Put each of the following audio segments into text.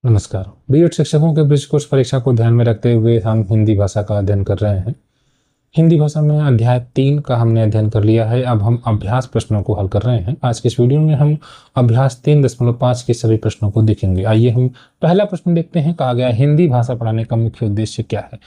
नमस्कार। बीएड शिक्षकों के ब्रिज कोर्स परीक्षा को ध्यान में रखते हुए हम हिंदी भाषा का अध्ययन कर रहे हैं। हिंदी भाषा में अध्याय 3 का हमने अध्ययन कर लिया है। अब हम अभ्यास प्रश्नों को हल कर रहे हैं। आज के इस वीडियो में हम अभ्यास 3.5 के सभी प्रश्नों को देखेंगे। आइए हम पहला प्रश्न देखते हैं। कहा गया हिंदी भाषा पढ़ाने का मुख्य उद्देश्य क्या है।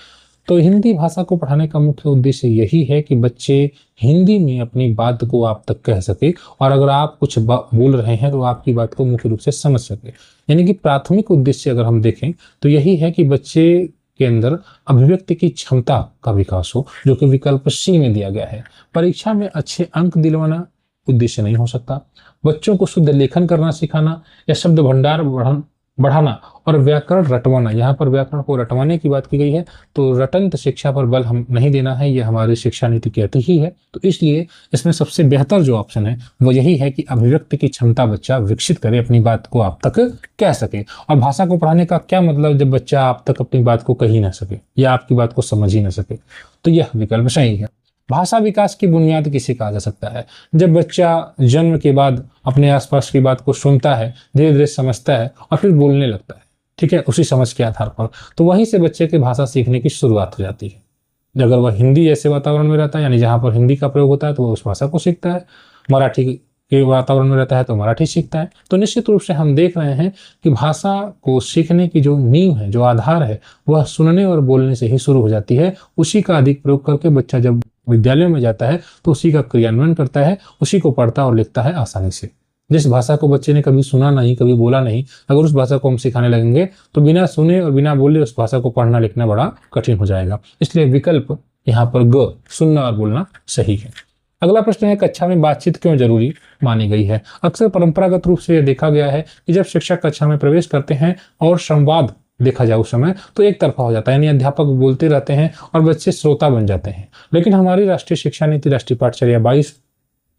तो हिंदी भाषा को पढ़ाने का मुख्य उद्देश्य यही है कि बच्चे हिंदी में अपनी बात को आप तक कह सके और अगर आप कुछ बोल रहे हैं तो आपकी बात को मुख्य रूप से समझ सके। यानी कि प्राथमिक उद्देश्य अगर हम देखें तो यही है कि बच्चे के अंदर अभिव्यक्ति की क्षमता का विकास हो, जो कि विकल्प सी में दिया गया है। परीक्षा में अच्छे अंक दिलवाना उद्देश्य नहीं हो सकता। बच्चों को शुद्ध लेखन करना सिखाना या शब्द भंडार बढ़ाना और व्याकरण रटवाना, यहाँ पर व्याकरण को रटवाने की बात की गई है, तो रटंत शिक्षा पर बल हम नहीं देना है, यह हमारी शिक्षा नीति कहती ही है। तो इसलिए इसमें सबसे बेहतर जो ऑप्शन है वो यही है कि अभिव्यक्ति की क्षमता बच्चा विकसित करे, अपनी बात को आप तक कह सके। और भाषा को पढ़ाने का क्या मतलब जब बच्चा आप तक अपनी बात को कह ही ना सके या आपकी बात को समझ ही ना सके। तो यह विकल्प सही है। भाषा विकास की बुनियाद किसे कहा जा सकता है। जब बच्चा जन्म के बाद अपने आसपास की बात को सुनता है, धीरे धीरे समझता है और फिर बोलने लगता है, ठीक है, उसी समझ के आधार पर, तो वहीं से बच्चे की भाषा सीखने की शुरुआत हो जाती है। अगर वह हिंदी जैसे वातावरण में रहता है, यानी जहाँ पर हिंदी का प्रयोग होता है, तो वह उस भाषा को सीखता है। मराठी के वातावरण में रहता है तो मराठी सीखता है। तो निश्चित रूप से हम देख रहे हैं कि भाषा को सीखने की जो नींव है, जो आधार है, वह सुनने और बोलने से ही शुरू हो जाती है। उसी का अधिक प्रयोग करके बच्चा जब विद्यालय में जाता है तो उसी का क्रियान्वयन करता है, उसी को पढ़ता और लिखता है आसानी से। जिस भाषा को बच्चे ने कभी सुना नहीं, कभी बोला नहीं, अगर उस भाषा को हम सिखाने लगेंगे तो बिना सुने और बिना बोले उस भाषा को पढ़ना लिखना बड़ा कठिन हो जाएगा। इसलिए विकल्प यहाँ पर ग, सुनना और बोलना सही है। अगला प्रश्न है, कक्षा में बातचीत क्यों जरूरी मानी गई है। अक्सर परंपरागत रूप से यह देखा गया है कि जब शिक्षक कक्षा में प्रवेश करते हैं और संवाद देखा जाए उस समय तो एक तरफा हो जाता है, यानी अध्यापक बोलते रहते हैं और बच्चे श्रोता बन जाते हैं। लेकिन हमारी राष्ट्रीय शिक्षा नीति राष्ट्रीय पाठचर्या 22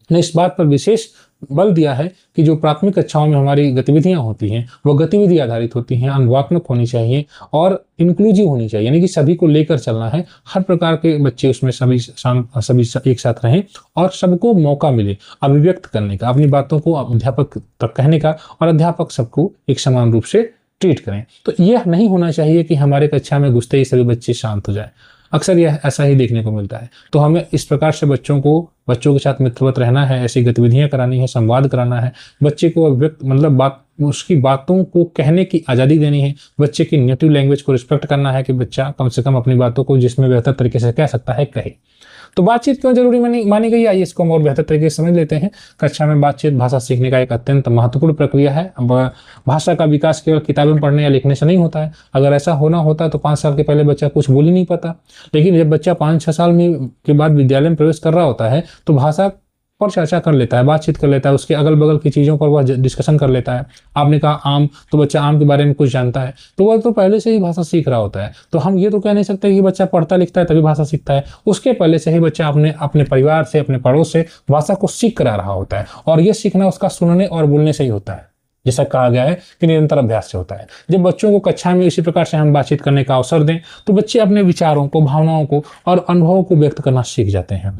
ने इस बात पर विशेष बल दिया है कि जो प्राथमिक कक्षाओं में हमारी गतिविधियां होती हैं वह गतिविधि आधारित होती हैं, अनुवात्मक होनी चाहिए और इंक्लूसिव होनी चाहिए, यानी कि सभी को लेकर चलना है। हर प्रकार के बच्चे उसमें सभी एक साथ रहें और सबको मौका मिले अभिव्यक्त करने का, अपनी बातों को अध्यापक तक कहने का, और अध्यापक सबको एक समान रूप से ट्रीट करें। तो यह नहीं होना चाहिए कि हमारे कक्षा में घुसते ही सभी बच्चे शांत हो जाए। अक्सर यह ऐसा ही देखने को मिलता है। तो हमें इस प्रकार से बच्चों के साथ मित्रवत रहना है, ऐसी गतिविधियां करानी है, संवाद कराना है, बच्चे को व्यक्त मतलब उसकी बातों को कहने की आज़ादी देनी है, बच्चे की नेटिव लैंग्वेज को रिस्पेक्ट करना है कि बच्चा कम से कम अपनी बातों को जिसमें बेहतर तरीके से कह सकता है कहे। तो बातचीत क्यों जरूरी मानी गई, आइए इसको हम और बेहतर तरीके से समझ लेते हैं। कक्षा में बातचीत भाषा सीखने का एक अत्यंत महत्वपूर्ण प्रक्रिया है। अब भाषा का विकास केवल किताबें पढ़ने या लिखने से नहीं होता है। अगर ऐसा होना होता तो 5 साल के पहले बच्चा कुछ बोल ही नहीं पाता। लेकिन जब बच्चा 5-6 साल के बाद विद्यालय में प्रवेश कर रहा होता है तो भाषा पर चर्चा कर लेता है, बातचीत कर लेता है, उसके अगल बगल की चीज़ों पर वह डिस्कशन कर लेता है। आपने कहा आम, तो बच्चा आम के बारे में कुछ जानता है, तो वह तो पहले से ही भाषा सीख रहा होता है। तो हम ये तो कह नहीं सकते कि बच्चा पढ़ता लिखता है तभी भाषा सीखता है। उसके पहले से ही बच्चा अपने परिवार से, अपने पड़ोस से भाषा को सीख कर आ रहा होता है और यह सीखना उसका सुनने और बोलने से ही होता है। जैसा कहा गया है कि निरंतर अभ्यास से होता है। जब बच्चों को कक्षा में इसी प्रकार से हम बातचीत करने का अवसर दें तो बच्चे अपने विचारों को, भावनाओं को और अनुभवों को व्यक्त करना सीख जाते हैं।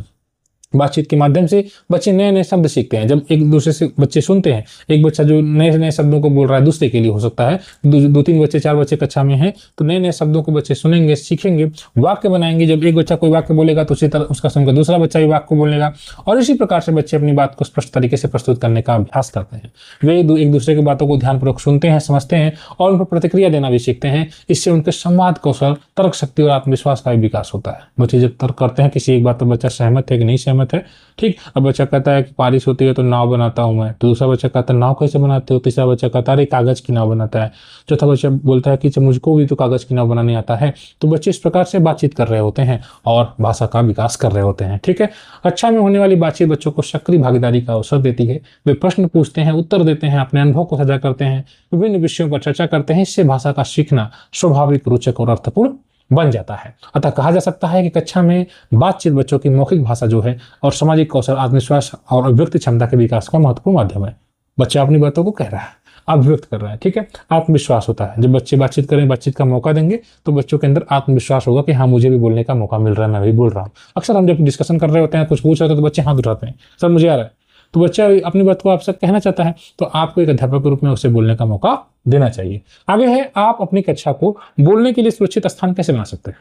बातचीत के माध्यम से बच्चे नए नए शब्द सीखते हैं। जब एक दूसरे से बच्चे सुनते हैं, एक बच्चा जो नए नए शब्दों को बोल रहा है दूसरे के लिए हो सकता है, 2-3 बच्चे 4 बच्चे कक्षा में हैं, तो नए नए शब्दों को बच्चे सुनेंगे, सीखेंगे, वाक्य बनाएंगे। जब एक बच्चा कोई वाक्य बोलेगा तो उसी तरह उसका सुनकर दूसरा बच्चा भी वाक्य को बोलेगा और इसी प्रकार से बच्चे अपनी बात को स्पष्ट तरीके से प्रस्तुत करने का अभ्यास करते हैं। वे एक दूसरे की बातों को ध्यानपूर्वक सुनते हैं, समझते हैं और उन पर प्रतिक्रिया देना भी सीखते हैं। इससे उनके संवाद कौशल, तर्क शक्ति और आत्मविश्वास का भी विकास होता है। बच्चे जब तर्क करते हैं किसी एक बात पर बच्चा सहमत है कि नहीं सहमत है, ठीक। अब बच्चा कहता है कि बारिश होती है तो नाव बनाता हूं मैं, तो दूसरा बच्चा कहता है नाव कैसे बनाते हो, तीसरा बच्चा कहता है कागज की नाव बनाता है, चौथा बच्चा बोलता है कि मुझको भी तो कागज की नाव बनाने आता है। तो बच्चे इस प्रकार से बातचीत कर रहे होते हैं और भाषा का विकास कर रहे होते हैं, ठीक है। कक्षा में होने वाली बातचीत बच्चों को सक्रिय भागीदारी का अवसर देती है। वे प्रश्न पूछते हैं, उत्तर देते हैं, अपने अनुभव को साझा करते हैं, विभिन्न विषयों पर चर्चा करते हैं। इससे भाषा का सीखना स्वाभाविक, रोचक और अर्थपूर्ण बन जाता है। अतः कहा जा सकता है कि कक्षा में बातचीत बच्चों की मौखिक भाषा जो है और सामाजिक कौशल, आत्मविश्वास और अभिव्यक्ति क्षमता के विकास का महत्वपूर्ण माध्यम है। बच्चा अपनी बातों को कह रहा है, अभिव्यक्त कर रहा है, ठीक है। आत्मविश्वास होता है। जब बच्चे बातचीत करें, बातचीत का मौका देंगे तो बच्चों के अंदर आत्मविश्वास होगा कि हाँ मुझे भी बोलने का मौका मिल रहा है, मैं भी बोल रहा हूँ। अक्सर हम जब डिस्कशन कर रहे होते हैं, कुछ पूछ रहे होते हैं तो बच्चे हाथ उठाते हैं, सर मुझे आ रहा है, तो बच्चा अपनी बात को आपसे कहना चाहता है, तो आपको एक अध्यापक के रूप में उसे बोलने का मौका देना चाहिए। आगे है, आप अपनी कक्षा को बोलने के लिए सुरक्षित स्थान कैसे बना सकते हैं।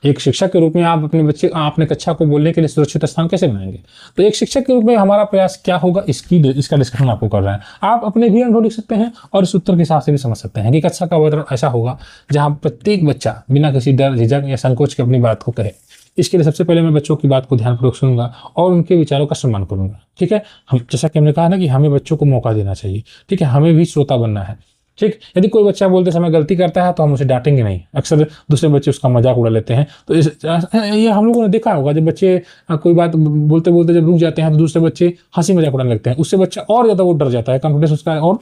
एक शिक्षक के रूप में आप अपने कक्षा को बोलने के लिए सुरक्षित स्थान कैसे बनाएंगे। तो एक शिक्षक के रूप में हमारा प्रयास क्या होगा, इसका डिस्कशन आपको कर रहे हैं। आप अपने भी अनुभव लिख सकते हैं और इस उत्तर के हिसाब से भी समझ सकते हैं कि कक्षा का वातावरण ऐसा होगा जहां प्रत्येक बच्चा बिना किसी डर, झिझक या संकोच के अपनी बात को कहे। इसके लिए सबसे पहले मैं बच्चों की बात को ध्यानपूर्वक सुनूंगा और उनके विचारों का सम्मान करूंगा। ठीक है, हम जैसा कि हमने कहा ना कि हमें बच्चों को मौका देना चाहिए। ठीक है, हमें भी श्रोता बनना है। ठीक, यदि कोई बच्चा बोलते समय गलती करता है तो हम उसे डांटेंगे नहीं। अक्सर दूसरे बच्चे उसका मजाक उड़ा लेते हैं। तो ये हम लोगों ने देखा होगा, जब बच्चे कोई बात बोलते बोलते जब रुक जाते हैं तो दूसरे बच्चे हंसी मजाक उड़ाने लगते हैं। उससे बच्चा और ज़्यादा वो डर जाता है, कॉन्फिडेंस उसका और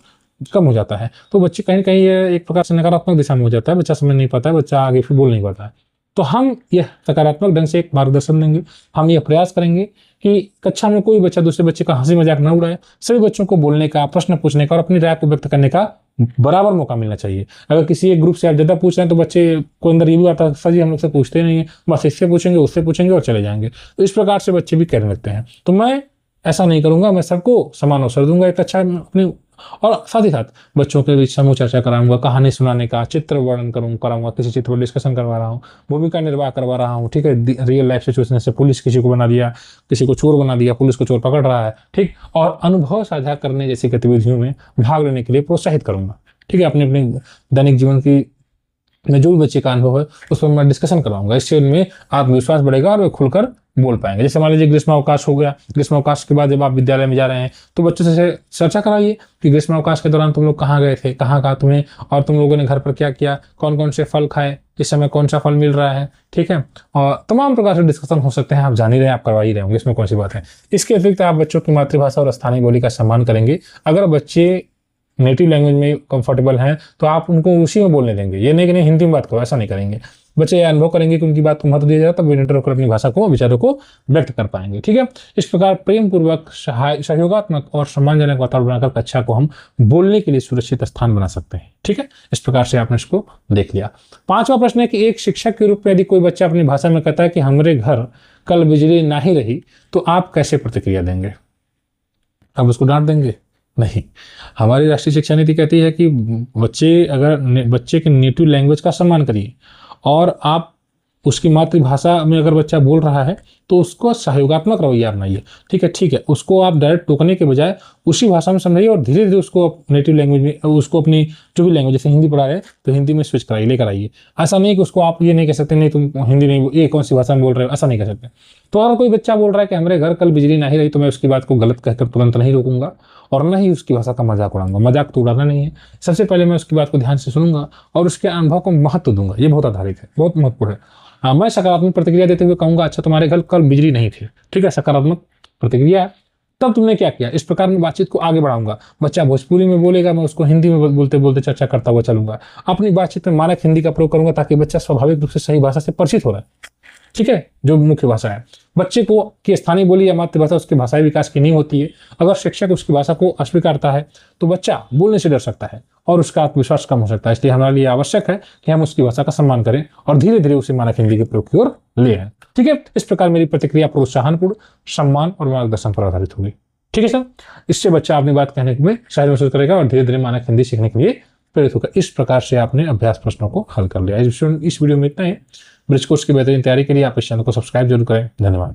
कम हो जाता है। तो बच्चे कहीं कहीं ये एक प्रकार से नकारात्मक दिशा में हो जाता है, बच्चा समझ नहीं पाता है, बच्चा आगे फिर बोल नहीं पाता है। तो हम यह सकारात्मक ढंग से एक मार्गदर्शन देंगे। हम यह प्रयास करेंगे कि कक्षा में कोई बच्चा दूसरे बच्चे का हंसी मजाक न उड़ाए। सभी बच्चों को बोलने का, प्रश्न पूछने का और अपनी राय को व्यक्त करने का बराबर मौका मिलना चाहिए। अगर किसी एक ग्रुप से आप ज्यादा पूछ रहे हैं तो बच्चे को अंदर ये भी आता है, सर जी हम लोग से पूछते नहीं है, बस इससे पूछेंगे उससे पूछेंगे और चले जाएंगे। तो इस प्रकार से बच्चे भी कहने लगते हैं। तो मैं ऐसा नहीं करूंगा, मैं सबको समान अवसर दूंगा एक अच्छा अपनी, और साथ ही साथ बच्चों के बीच समूह चर्चा कराऊंगा, कहानी सुनाने का, चित्र वर्णन कराऊंगा, किसी चित्र पर डिस्कशन करवा रहा हूँ, भूमिका निर्वाह करवा रहा हूँ। ठीक है, रियल लाइफ सिचुएशन से पुलिस किसी को बना दिया, किसी को चोर बना दिया, पुलिस को चोर पकड़ रहा है। ठीक, और अनुभव साझा करने जैसी गतिविधियों में भाग लेने के लिए प्रोत्साहित करूंगा। ठीक है, अपने अपने दैनिक जीवन की में जो भी बच्चे का अनुभव है उस पर मैं डिस्कशन कराऊंगा। इससे उनमें आत्मविश्वास बढ़ेगा और वे खुलकर बोल पाएंगे। जैसे मान लीजिए ग्रीष्मावकाश हो गया, ग्रीष्मावकाश के बाद जब आप विद्यालय में जा रहे हैं तो बच्चों से चर्चा कराइए कि ग्रीष्मावकाश के दौरान तुम लोग कहाँ गए थे, कहाँ तुम्हें, और तुम लोगों ने घर पर क्या किया, कौन कौन से फल खाए, इस समय कौन सा फल मिल रहा है। ठीक है, और तमाम प्रकार से डिस्कशन हो सकते हैं। आप जान ही रहे हैं, आप करवा ही रहे होंगे, इसमें कौन सी बात है। इसके अतिरिक्त आप बच्चों की मातृभाषा और स्थानीय बोली का सम्मान करेंगे। अगर बच्चे नेटिव लैंग्वेज में कंफर्टेबल हैं तो आप उनको उसी में बोलने देंगे। ये नहीं कि नहीं हिंदी में बात करो, ऐसा नहीं करेंगे। बच्चे ये अनुभव करेंगे कि उनकी बात को महत्व दिया जाए, तब वे निर्भर होकर अपनी भाषा को, विचारों को व्यक्त कर पाएंगे। ठीक है, इस प्रकार प्रेम पूर्वक, सहयोगात्मक और सम्मानजनक वातावरण बनाकर कक्षा को हम बोलने के लिए सुरक्षित स्थान बना सकते हैं। ठीक है, इस प्रकार से आपने इसको देख लिया। 5वां प्रश्न है कि एक शिक्षक के रूप में यदि कोई बच्चा अपनी भाषा में कहता है कि हमारे घर कल बिजली ना ही रही, तो आप कैसे प्रतिक्रिया देंगे। आप उसको डांट देंगे? नहीं। हमारी राष्ट्रीय शिक्षा नीति कहती है कि बच्चे के नेटिव लैंग्वेज का सम्मान करिए, और आप उसकी मातृभाषा में अगर बच्चा बोल रहा है तो उसको सहयोगात्मक रवैया अपनाइए। ठीक है, उसको आप डायरेक्ट टोकने के बजाय उसी भाषा में समझाइए और धीरे धीरे उसको नेटिव लैंग्वेज में, उसको अपनी जो भी लैंग्वेज, जैसे हिंदी पढ़ा रहे हैं तो हिंदी में स्विच कराइए, लेकर आइए। ऐसा नहीं कि उसको आप ये नहीं कह सकते नहीं तुम हिंदी नहीं, ये कौन सी भाषा में बोल रहे हो, ऐसा नहीं कह सकते। तो अगर कोई बच्चा बोल रहा है कि हमारे घर कल बिजली नहीं रही, तो मैं उसकी बात को गलत कहकर तुरंत नहीं रोकूंगा और न ही उसकी भाषा का मजाक उड़ाऊंगा। मजाक तो उड़ाना नहीं है। सबसे पहले मैं उसकी बात को ध्यान से सुनूंगा और उसके अनुभव को महत्व दूंगा। ये बहुत आधारित है, बहुत महत्वपूर्ण है। हाँ, मैं सकारात्मक प्रतिक्रिया देते हुए कहूंगा, अच्छा तुम्हारे घर कल बिजली नहीं थी। ठीक है, सकारात्मक प्रतिक्रिया। तब तुमने क्या किया, इस प्रकार मैं बातचीत को आगे बढ़ाऊंगा। बच्चा भोजपुरी में बोलेगा, मैं उसको हिंदी में बोलते बोलते चर्चा करता हुआ चलूंगा। अपनी बातचीत में मानक हिंदी का प्रयोग करूंगा ताकि बच्चा स्वाभाविक रूप से सही भाषा से परिचित हो रहा है। ठीक है, जो मुख्य भाषा है। बच्चे को की स्थानीय बोली या मातृभाषा उसके भाषाई विकास की नींव होती है। अगर शिक्षक उसकी भाषा को अस्वीकारता है तो बच्चा बोलने से डर सकता है और उसका आत्मविश्वास कम हो सकता है। इसलिए हमारे लिए आवश्यक है कि हम उसकी भाषा का सम्मान करें और धीरे धीरे उसे मानक हिंदी के प्रयोग की ओर ले आए। ठीक है, इस प्रकार मेरी प्रतिक्रिया प्रोत्साहनपूर्ण, सम्मान और मार्गदर्शन पर आधारित होगी। ठीक है सर, इससे बच्चा अपनी बात कहने में सहज महसूस करेगा और धीरे धीरे मानक हिंदी सीखने के लिए प्रेरित होगा। इस प्रकार से आपने अभ्यास प्रश्नों को हल कर लिया। इस वीडियो में इतना ही। ब्रिज कोर्स की बेहतरीन तैयारी के लिए आप इस चैनल को सब्सक्राइब जरूर करें। धन्यवाद।